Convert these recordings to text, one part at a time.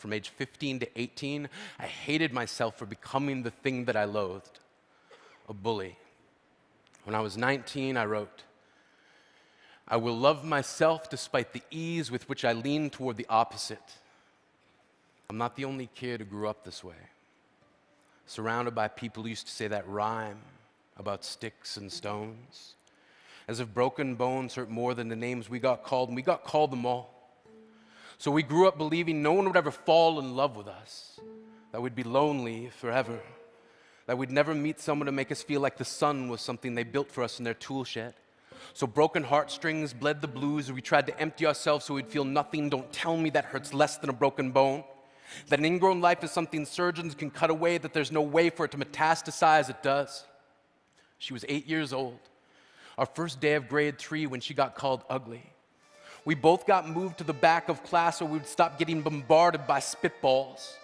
From age 15 to 18, I hated myself for becoming the thing that I loathed, a bully. When I was 19, I wrote, "I will love myself despite the ease with which I lean toward the opposite." I'm not the only kid who grew up this way, surrounded by people who used to say that rhyme about sticks and stones, as if broken bones hurt more than the names we got called, and we got called them all. So we grew up believing no one would ever fall in love with us, that we'd be lonely forever, that we'd never meet someone to make us feel like the sun was something they built for us in their tool shed. So broken heartstrings bled the blues, and we tried to empty ourselves so we'd feel nothing. Don't tell me that hurts less than a broken bone. That an ingrown life is something surgeons can cut away, that there's no way for it to metastasize. It does. She was 8 years old, our first day of grade 3, when she got called ugly. We both got moved to the back of class so we would stop getting bombarded by spitballs.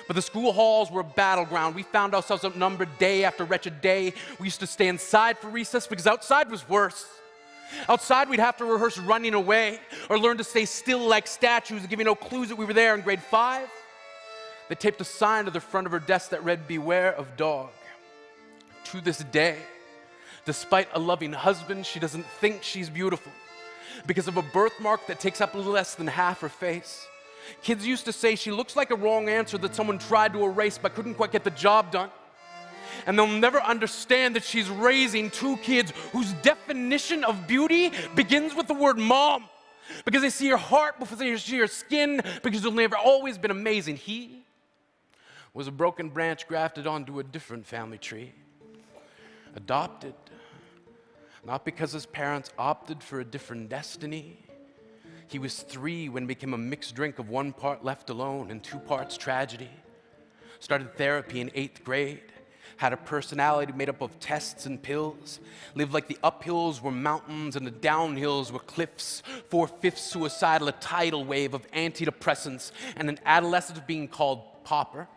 But the school halls were a battleground. We found ourselves outnumbered day after wretched day. We used to stay inside for recess because outside was worse. Outside, we'd have to rehearse running away or learn to stay still like statues, giving no clues that we were there. In grade 5, they taped a sign to the front of her desk that read, "Beware of dog." To this day, despite a loving husband, she doesn't think she's beautiful because of a birthmark that takes up a little less than half her face. Kids used to say she looks like a wrong answer that someone tried to erase but couldn't quite get the job done. And they'll never understand that she's raising 2 kids whose definition of beauty begins with the word mom, because they see her heart before they see her skin, because she'll never always been amazing. He was a broken branch grafted onto a different family tree, adopted. Not because his parents opted for a different destiny. He was 3 when it became a mixed drink of 1 part left alone and 2 parts tragedy. Started therapy in 8th grade. Had a personality made up of tests and pills. Lived like the uphills were mountains and the downhills were cliffs. 4/5 suicidal, a tidal wave of antidepressants, and an adolescent being called pauper.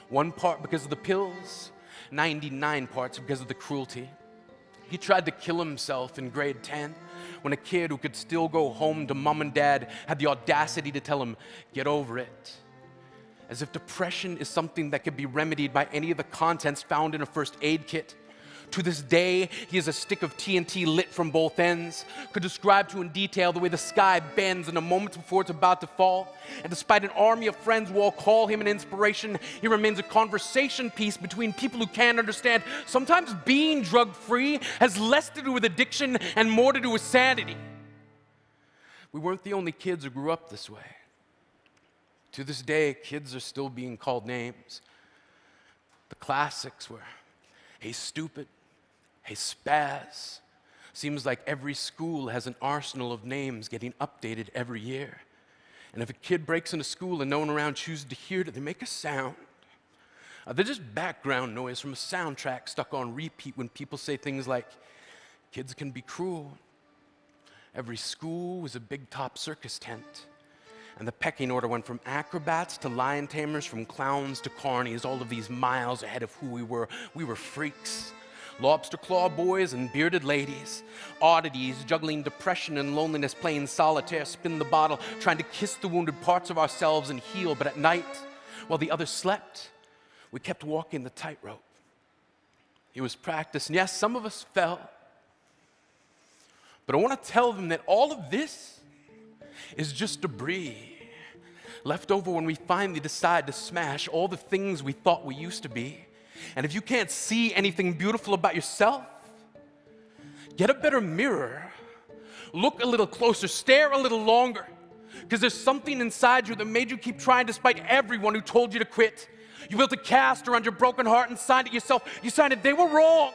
1 part because of the pills, 99 parts because of the cruelty. He tried to kill himself in grade 10 when a kid who could still go home to mom and dad had the audacity to tell him, "Get over it." As if depression is something that could be remedied by any of the contents found in a first aid kit. To this day, he has a stick of TNT lit from both ends, could describe to in detail the way the sky bends in the moments before it's about to fall. And despite an army of friends who all call him an inspiration, he remains a conversation piece between people who can't understand. Sometimes being drug-free has less to do with addiction and more to do with sanity. We weren't the only kids who grew up this way. To this day, kids are still being called names. The classics were, "Hey, stupid," "Hey, spaz." Seems like every school has an arsenal of names getting updated every year. And if a kid breaks into school and no one around chooses to hear it, they make a sound. They're just background noise from a soundtrack stuck on repeat when people say things like, "Kids can be cruel." Every school was a big top circus tent. And the pecking order went from acrobats to lion tamers, from clowns to carnies, all of these miles ahead of who we were. We were freaks. Lobster claw boys and bearded ladies. Oddities, juggling depression and loneliness, playing solitaire, spin the bottle, trying to kiss the wounded parts of ourselves and heal. But at night, while the others slept, we kept walking the tightrope. It was practice, and yes, some of us fell. But I want to tell them that all of this is just debris left over when we finally decide to smash all the things we thought we used to be. And if you can't see anything beautiful about yourself, get a better mirror, look a little closer, stare a little longer, because there's something inside you that made you keep trying despite everyone who told you to quit. You built a cast around your broken heart and signed it yourself. You signed it, they were wrong,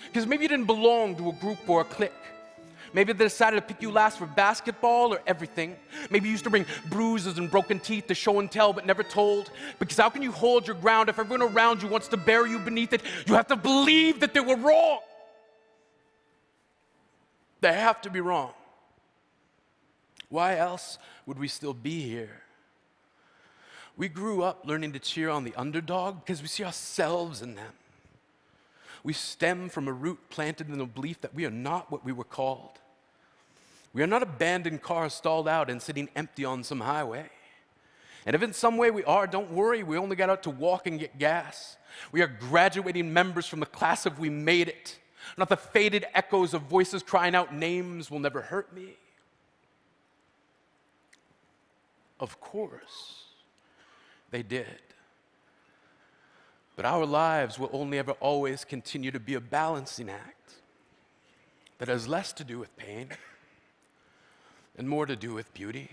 because maybe you didn't belong to a group or a clique. Maybe they decided to pick you last for basketball or everything. Maybe you used to bring bruises and broken teeth to show and tell but never told. Because how can you hold your ground if everyone around you wants to bury you beneath it? You have to believe that they were wrong. They have to be wrong. Why else would we still be here? We grew up learning to cheer on the underdog because we see ourselves in them. We stem from a root planted in the belief that we are not what we were called. We are not abandoned cars stalled out and sitting empty on some highway. And if in some way we are, don't worry, we only got out to walk and get gas. We are graduating members from the class of we made it. Not the faded echoes of voices crying out names will never hurt me. Of course, they did. But our lives will only ever always continue to be a balancing act that has less to do with pain and more to do with beauty.